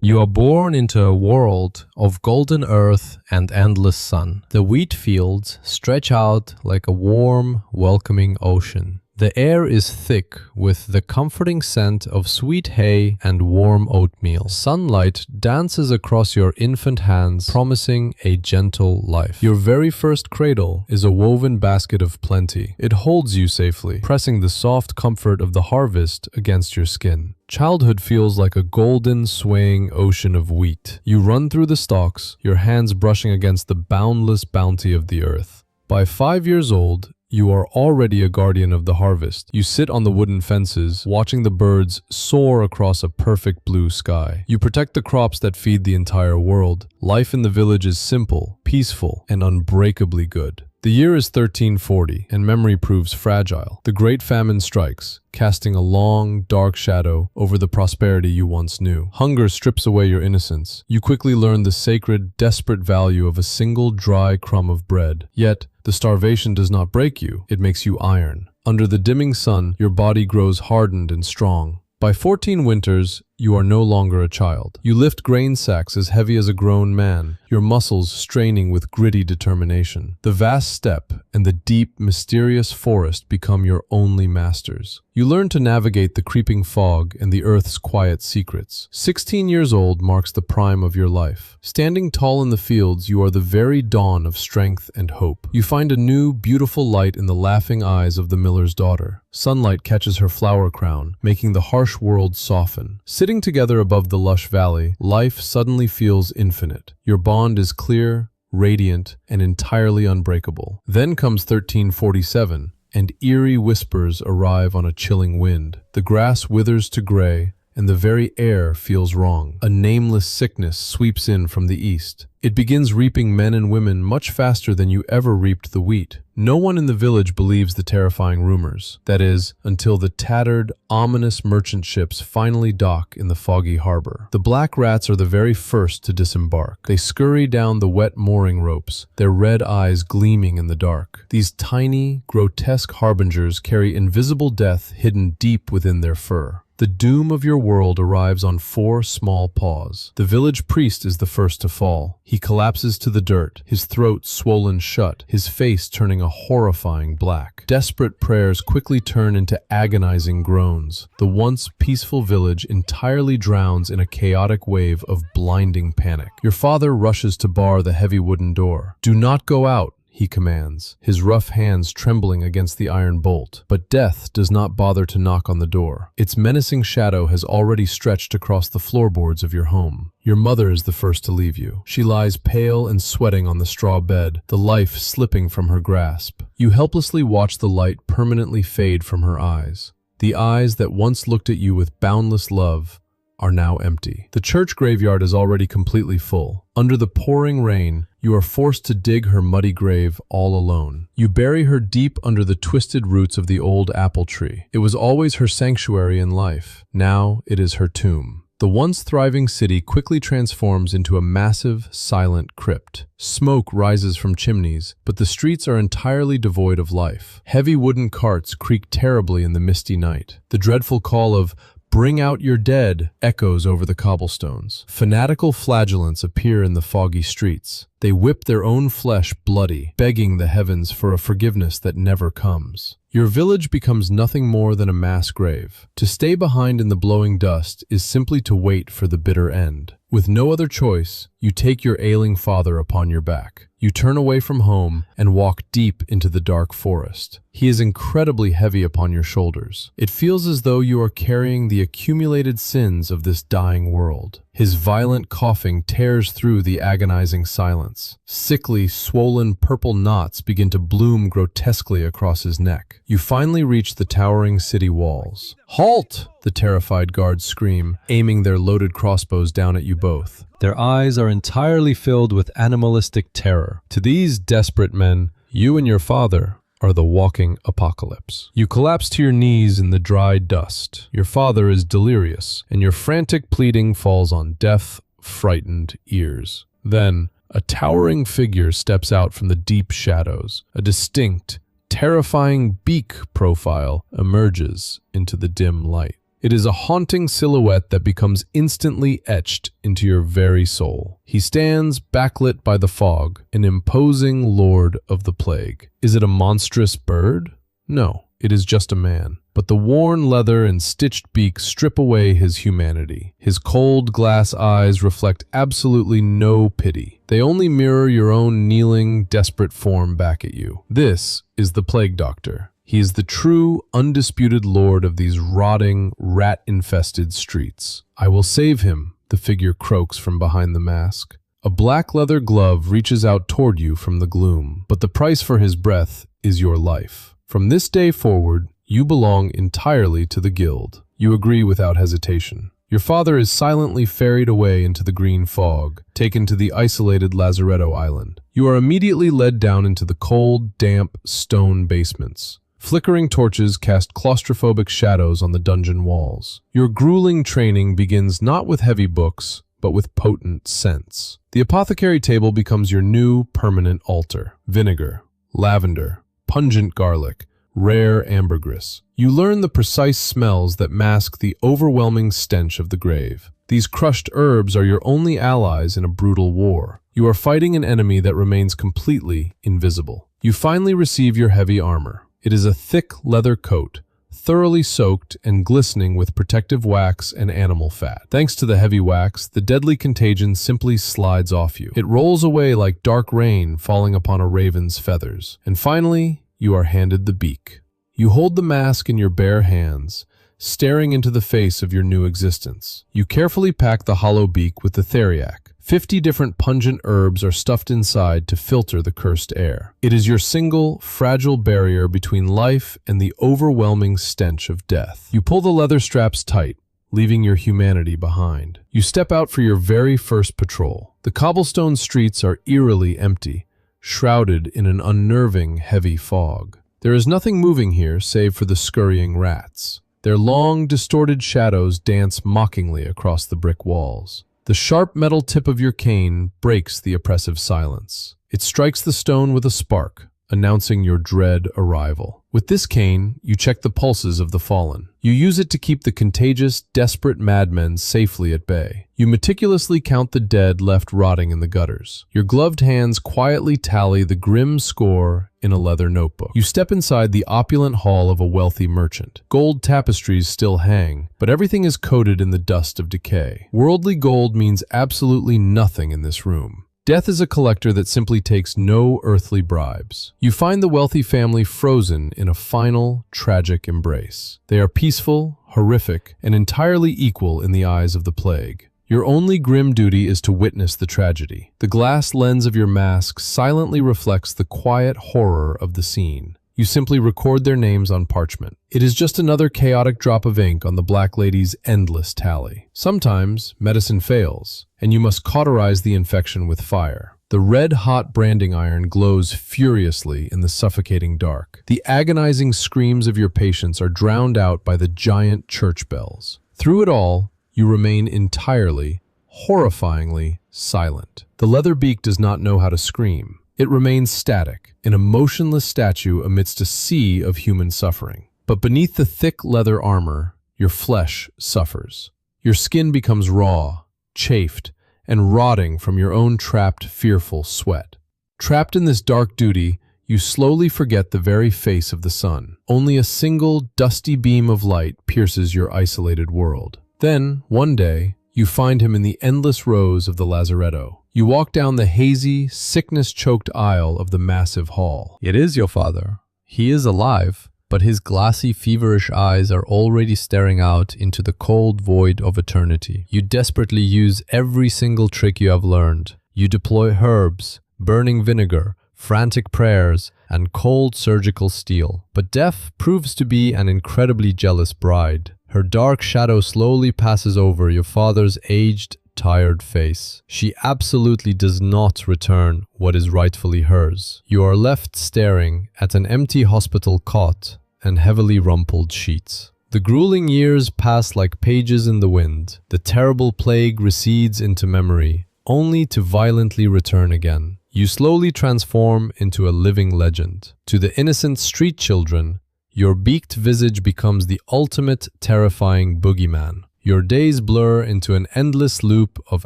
You are born into a world of golden earth and endless sun. The wheat fields stretch out like a warm, welcoming ocean. The air is thick with the comforting scent of sweet hay and warm oatmeal. Sunlight dances across your infant hands, promising a gentle life. Your very first cradle is a woven basket of plenty. It holds you safely, pressing the soft comfort of the harvest against your skin. Childhood feels like a golden, swaying ocean of wheat. You run through the stalks, your hands brushing against the boundless bounty of the earth. By 5 years old, you are already a guardian of the harvest. You sit on the wooden fences, watching the birds soar across a perfect blue sky. You protect the crops that feed the entire world. Life in the village is simple, peaceful, and unbreakably good. The year is 1340, and memory proves fragile. The Great Famine strikes, casting a long, dark shadow over the prosperity you once knew. Hunger strips away your innocence. You quickly learn the sacred, desperate value of a single dry crumb of bread. Yet, the starvation does not break you, it makes you iron. Under the dimming sun, your body grows hardened and strong. By 14 winters, you are no longer a child. You lift grain sacks as heavy as a grown man, your muscles straining with gritty determination. The vast steppe and the deep, mysterious forest become your only masters. You learn to navigate the creeping fog and the earth's quiet secrets. 16 years old marks the prime of your life. Standing tall in the fields, you are the very dawn of strength and hope. You find a new, beautiful light in the laughing eyes of the miller's daughter. Sunlight catches her flower crown, making the harsh world soften. Sitting together above the lush valley, life suddenly feels infinite. Your bond is clear, radiant, and entirely unbreakable. Then comes 1347, and eerie whispers arrive on a chilling wind. The grass withers to gray, and the very air feels wrong. A nameless sickness sweeps in from the east. It begins reaping men and women much faster than you ever reaped the wheat. No one in the village believes the terrifying rumors. That is, until the tattered, ominous merchant ships finally dock in the foggy harbor. The black rats are the very first to disembark. They scurry down the wet mooring ropes, their red eyes gleaming in the dark. These tiny, grotesque harbingers carry invisible death hidden deep within their fur. The doom of your world arrives on 4 small paws. The village priest is the first to fall. He collapses to the dirt, his throat swollen shut, his face turning a horrifying black. Desperate prayers quickly turn into agonizing groans. The once peaceful village entirely drowns in a chaotic wave of blinding panic. Your father rushes to bar the heavy wooden door. "Do not go out," he commands, his rough hands trembling against the iron bolt. But death does not bother to knock on the door. Its menacing shadow has already stretched across the floorboards of your home. Your mother is the first to leave you. She lies pale and sweating on the straw bed, the life slipping from her grasp. You helplessly watch the light permanently fade from her eyes. The eyes that once looked at you with boundless love are now empty. The church graveyard is already completely full. Under the pouring rain, you are forced to dig her muddy grave all alone. You bury her deep under the twisted roots of the old apple tree. It was always her sanctuary in life. Now it is her tomb. The once thriving city quickly transforms into a massive, silent crypt. Smoke rises from chimneys, but the streets are entirely devoid of life. Heavy wooden carts creak terribly in the misty night. The dreadful call of "Bring out your dead" echoes over the cobblestones. Fanatical flagellants appear in the foggy streets. They whip their own flesh bloody, begging the heavens for a forgiveness that never comes. Your village becomes nothing more than a mass grave. To stay behind in the blowing dust is simply to wait for the bitter end. With no other choice, you take your ailing father upon your back. You turn away from home and walk deep into the dark forest. He is incredibly heavy upon your shoulders. It feels as though you are carrying the accumulated sins of this dying world. His violent coughing tears through the agonizing silence. Sickly, swollen purple knots begin to bloom grotesquely across his neck. You finally reach the towering city walls. "Halt!" the terrified guards scream, aiming their loaded crossbows down at you both. Their eyes are entirely filled with animalistic terror. To these desperate men, you and your father are the walking apocalypse. You collapse to your knees in the dry dust. Your father is delirious, and your frantic pleading falls on deaf, frightened ears. Then, a towering figure steps out from the deep shadows. A distinct, terrifying beak profile emerges into the dim light. It is a haunting silhouette that becomes instantly etched into your very soul. He stands backlit by the fog, an imposing lord of the plague. Is it a monstrous bird? No, it is just a man. But the worn leather and stitched beak strip away his humanity. His cold glass eyes reflect absolutely no pity. They only mirror your own kneeling, desperate form back at you. This is the Plague Doctor. He is the true, undisputed lord of these rotting, rat-infested streets. I will save him, the figure croaks from behind the mask. A black leather glove reaches out toward you from the gloom, but the price for his breath is your life. From this day forward, you belong entirely to the guild. You agree without hesitation. Your father is silently ferried away into the green fog, taken to the isolated Lazaretto Island. You are immediately led down into the cold, damp, stone basements. Flickering torches cast claustrophobic shadows on the dungeon walls. Your grueling training begins not with heavy books, but with potent scents. The apothecary table becomes your new permanent altar. Vinegar, lavender, pungent garlic, rare ambergris. You learn the precise smells that mask the overwhelming stench of the grave. These crushed herbs are your only allies in a brutal war. You are fighting an enemy that remains completely invisible. You finally receive your heavy armor. It is a thick leather coat, thoroughly soaked and glistening with protective wax and animal fat. Thanks to the heavy wax, the deadly contagion simply slides off you. It rolls away like dark rain falling upon a raven's feathers. And finally, you are handed the beak. You hold the mask in your bare hands, staring into the face of your new existence. You carefully pack the hollow beak with the theriac. 50 different pungent herbs are stuffed inside to filter the cursed air. It is your single, fragile barrier between life and the overwhelming stench of death. You pull the leather straps tight, leaving your humanity behind. You step out for your very first patrol. The cobblestone streets are eerily empty, shrouded in an unnerving, heavy fog. There is nothing moving here save for the scurrying rats. Their long, distorted shadows dance mockingly across the brick walls. The sharp metal tip of your cane breaks the oppressive silence. It strikes the stone with a spark, announcing your dread arrival. With this cane, you check the pulses of the fallen. You use it to keep the contagious, desperate madmen safely at bay. You meticulously count the dead left rotting in the gutters. Your gloved hands quietly tally the grim score in a leather notebook. You step inside the opulent hall of a wealthy merchant. Gold tapestries still hang, but everything is coated in the dust of decay. Worldly gold means absolutely nothing in this room. Death is a collector that simply takes no earthly bribes. You find the wealthy family frozen in a final, tragic embrace. They are peaceful, horrific, and entirely equal in the eyes of the plague. Your only grim duty is to witness the tragedy. The glass lens of your mask silently reflects the quiet horror of the scene. You simply record their names on parchment. It is just another chaotic drop of ink on the Black Lady's endless tally. Sometimes, medicine fails, and you must cauterize the infection with fire. The red-hot branding iron glows furiously in the suffocating dark. The agonizing screams of your patients are drowned out by the giant church bells. Through it all, you remain entirely, horrifyingly silent. The leather beak does not know how to scream. It remains static, an emotionless statue amidst a sea of human suffering. But beneath the thick leather armor, your flesh suffers. Your skin becomes raw, chafed, and rotting from your own trapped, fearful sweat. Trapped in this dark duty, you slowly forget the very face of the sun. Only a single, dusty beam of light pierces your isolated world. Then, one day, you find him in the endless rows of the Lazaretto. You walk down the hazy, sickness-choked aisle of the massive hall. It is your father. He is alive, but his glassy, feverish eyes are already staring out into the cold void of eternity. You desperately use every single trick you have learned. You deploy herbs, burning vinegar, frantic prayers, and cold surgical steel. But death proves to be an incredibly jealous bride. Her dark shadow slowly passes over your father's aged, tired face. She absolutely does not return what is rightfully hers. You are left staring at an empty hospital cot and heavily rumpled sheets. The grueling years pass like pages in the wind. The terrible plague recedes into memory, only to violently return again. You slowly transform into a living legend. To the innocent street children, Your beaked visage becomes the ultimate terrifying boogeyman. Your days blur into an endless loop of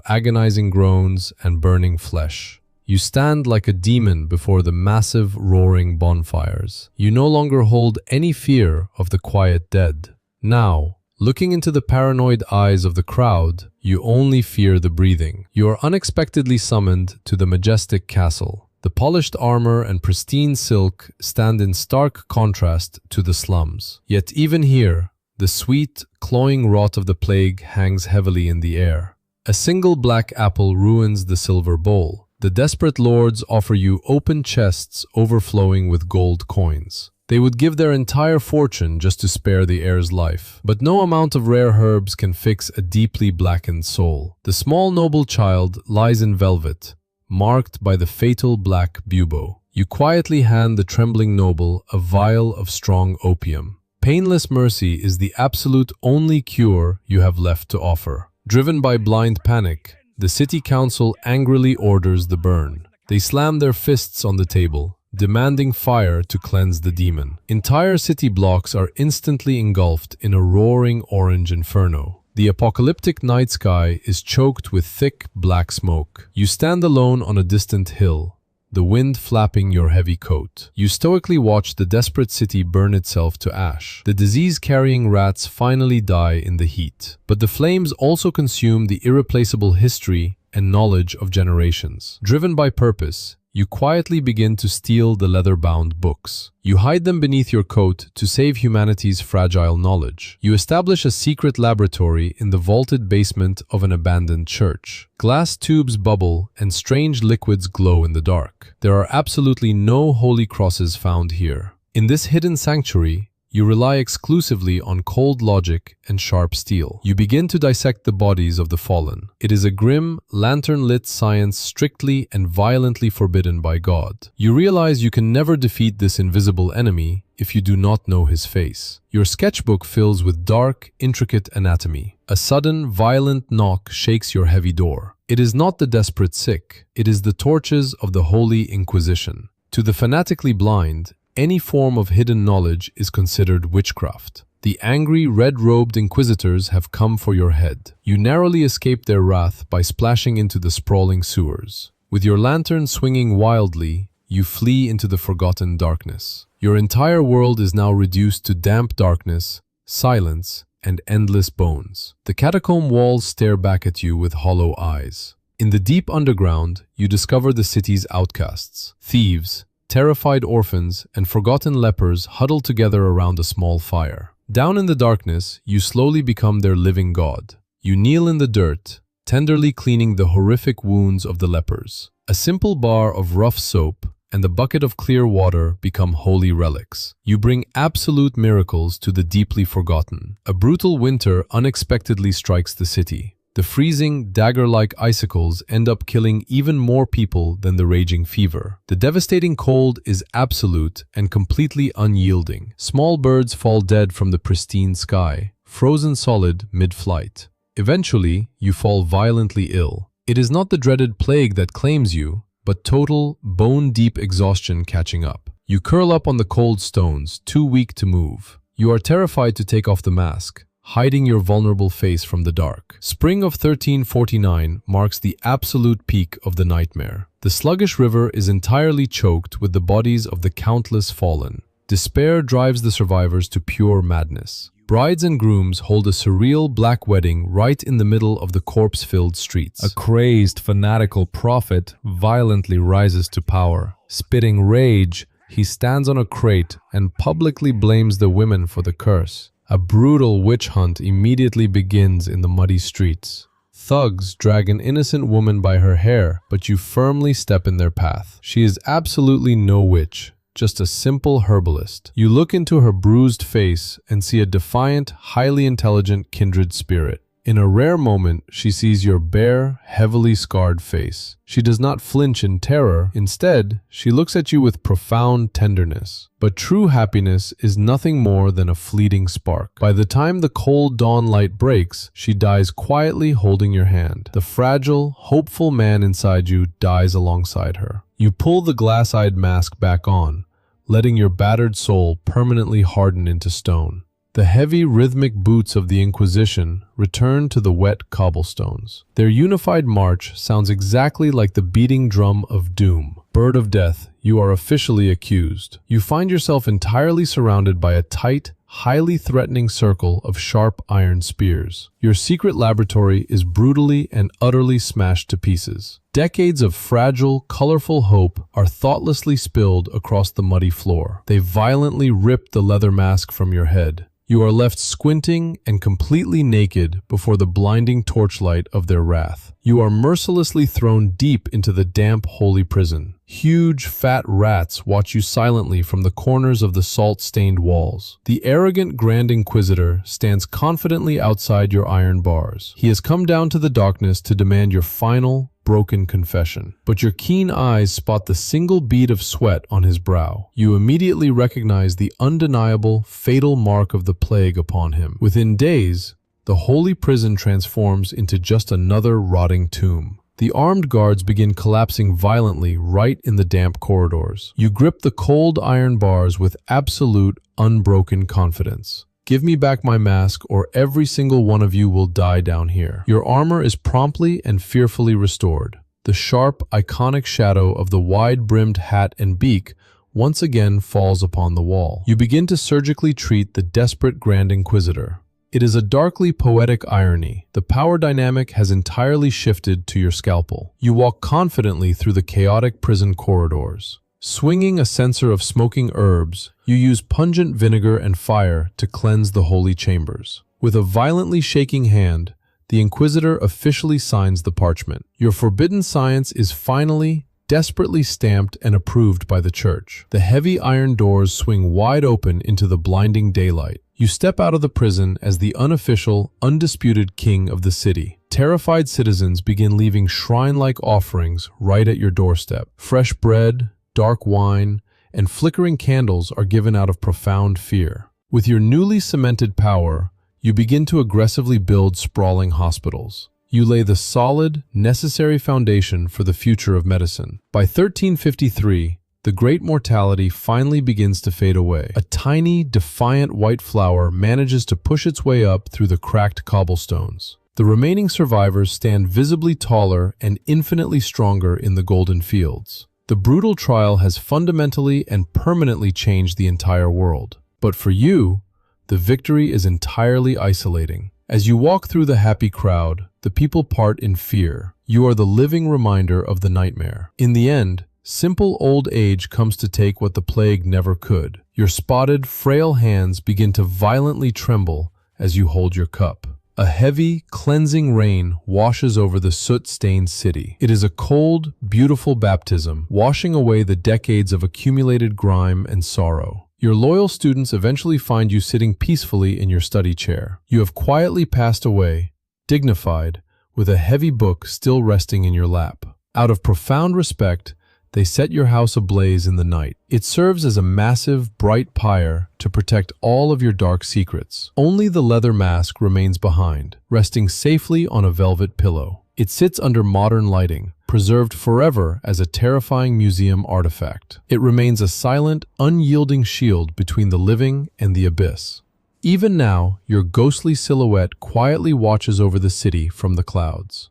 agonizing groans and burning flesh. You stand like a demon before the massive, roaring bonfires. You no longer hold any fear of the quiet dead. Now, looking into the paranoid eyes of the crowd, you only fear the breathing. You are unexpectedly summoned to the majestic castle. The polished armor and pristine silk stand in stark contrast to the slums. Yet even here, the sweet, cloying rot of the plague hangs heavily in the air. A single black apple ruins the silver bowl. The desperate lords offer you open chests overflowing with gold coins. They would give their entire fortune just to spare the heir's life. But no amount of rare herbs can fix a deeply blackened soul. The small noble child lies in velvet, marked by the fatal black bubo. You quietly hand the trembling noble a vial of strong opium. Painless mercy is the absolute only cure you have left to offer. Driven by blind panic, the city council angrily orders the burn. They slam their fists on the table, demanding fire to cleanse the demon. Entire city blocks are instantly engulfed in a roaring orange inferno. The apocalyptic night sky is choked with thick, black smoke. You stand alone on a distant hill, the wind flapping your heavy coat. You stoically watch the desperate city burn itself to ash. The disease-carrying rats finally die in the heat. But the flames also consume the irreplaceable history and knowledge of generations. Driven by purpose, you quietly begin to steal the leather-bound books. You hide them beneath your coat to save humanity's fragile knowledge. You establish a secret laboratory in the vaulted basement of an abandoned church. Glass tubes bubble and strange liquids glow in the dark. There are absolutely no holy crosses found here. In this hidden sanctuary, you rely exclusively on cold logic and sharp steel. You begin to dissect the bodies of the fallen. It is a grim, lantern-lit science strictly and violently forbidden by God. You realize you can never defeat this invisible enemy if you do not know his face. Your sketchbook fills with dark, intricate anatomy. A sudden, violent knock shakes your heavy door. It is not the desperate sick. It is the torches of the Holy Inquisition. To the fanatically blind, any form of hidden knowledge is considered witchcraft. The angry, red-robed inquisitors have come for your head. You narrowly escape their wrath by splashing into the sprawling sewers. With your lantern swinging wildly, you flee into the forgotten darkness. Your entire world is now reduced to damp darkness, silence, and endless bones. The catacomb walls stare back at you with hollow eyes. In the deep underground, you discover the city's outcasts. Thieves, terrified orphans, and forgotten lepers huddle together around a small fire. Down in the darkness, you slowly become their living god. You kneel in the dirt, tenderly cleaning the horrific wounds of the lepers. A simple bar of rough soap and a bucket of clear water become holy relics. You bring absolute miracles to the deeply forgotten. A brutal winter unexpectedly strikes the city. The freezing, dagger-like icicles end up killing even more people than the raging fever. The devastating cold is absolute and completely unyielding. Small birds fall dead from the pristine sky, frozen solid mid-flight. Eventually, you fall violently ill. It is not the dreaded plague that claims you, but total, bone-deep exhaustion catching up. You curl up on the cold stones, too weak to move. You are terrified to take off the mask, hiding your vulnerable face from the dark. Spring of 1349 marks the absolute peak of the nightmare. The sluggish river is entirely choked with the bodies of the countless fallen. Despair drives the survivors to pure madness. Brides and grooms hold a surreal black wedding right in the middle of the corpse-filled streets. A crazed, fanatical prophet violently rises to power. Spitting rage, he stands on a crate and publicly blames the women for the curse. A brutal witch hunt immediately begins in the muddy streets. Thugs drag an innocent woman by her hair, but you firmly step in their path. She is absolutely no witch, just a simple herbalist. You look into her bruised face and see a defiant, highly intelligent kindred spirit. In a rare moment, she sees your bare, heavily scarred face. She does not flinch in terror. Instead, she looks at you with profound tenderness. But true happiness is nothing more than a fleeting spark. By the time the cold dawn light breaks, she dies quietly holding your hand. The fragile, hopeful man inside you dies alongside her. You pull the glass-eyed mask back on, letting your battered soul permanently harden into stone. The heavy, rhythmic boots of the Inquisition return to the wet cobblestones. Their unified march sounds exactly like the beating drum of doom. Bird of death, you are officially accused. You find yourself entirely surrounded by a tight, highly threatening circle of sharp iron spears. Your secret laboratory is brutally and utterly smashed to pieces. Decades of fragile, colorful hope are thoughtlessly spilled across the muddy floor. They violently rip the leather mask from your head. You are left squinting and completely naked before the blinding torchlight of their wrath. You are mercilessly thrown deep into the damp, holy prison. Huge, fat rats watch you silently from the corners of the salt-stained walls. The arrogant Grand Inquisitor stands confidently outside your iron bars. He has come down to the darkness to demand your final, broken confession. But your keen eyes spot the single bead of sweat on his brow. You immediately recognize the undeniable, fatal mark of the plague upon him. Within days, the holy prison transforms into just another rotting tomb. The armed guards begin collapsing violently right in the damp corridors. You grip the cold iron bars with absolute, unbroken confidence. Give me back my mask, or every single one of you will die down here. Your armor is promptly and fearfully restored. The sharp, iconic shadow of the wide-brimmed hat and beak once again falls upon the wall. You begin to surgically treat the desperate Grand Inquisitor. It is a darkly poetic irony. The power dynamic has entirely shifted to your scalpel. You walk confidently through the chaotic prison corridors. Swinging a censer of smoking herbs, you use pungent vinegar and fire to cleanse the holy chambers. With a violently shaking hand, the Inquisitor officially signs the parchment. Your forbidden science is finally, desperately stamped and approved by the Church. The heavy iron doors swing wide open into the blinding daylight. You step out of the prison as the unofficial, undisputed king of the city. Terrified citizens begin leaving shrine-like offerings right at your doorstep. Fresh bread, dark wine, and flickering candles are given out of profound fear. With your newly cemented power, you begin to aggressively build sprawling hospitals. You lay the solid, necessary foundation for the future of medicine. By 1353, the great mortality finally begins to fade away. A tiny, defiant white flower manages to push its way up through the cracked cobblestones. The remaining survivors stand visibly taller and infinitely stronger in the golden fields. The brutal trial has fundamentally and permanently changed the entire world. But for you, the victory is entirely isolating. As you walk through the happy crowd, the people part in fear. You are the living reminder of the nightmare. In the end, simple old age comes to take what the plague never could. Your spotted, frail hands begin to violently tremble as you hold your cup. A heavy, cleansing rain washes over the soot-stained city. It is a cold, beautiful baptism, washing away the decades of accumulated grime and sorrow. Your loyal students eventually find you sitting peacefully in your study chair. You have quietly passed away, dignified, with a heavy book still resting in your lap. Out of profound respect, they set your house ablaze in the night. It serves as a massive, bright pyre to protect all of your dark secrets. Only the leather mask remains behind, resting safely on a velvet pillow. It sits under modern lighting, preserved forever as a terrifying museum artifact. It remains a silent, unyielding shield between the living and the abyss. Even now, your ghostly silhouette quietly watches over the city from the clouds.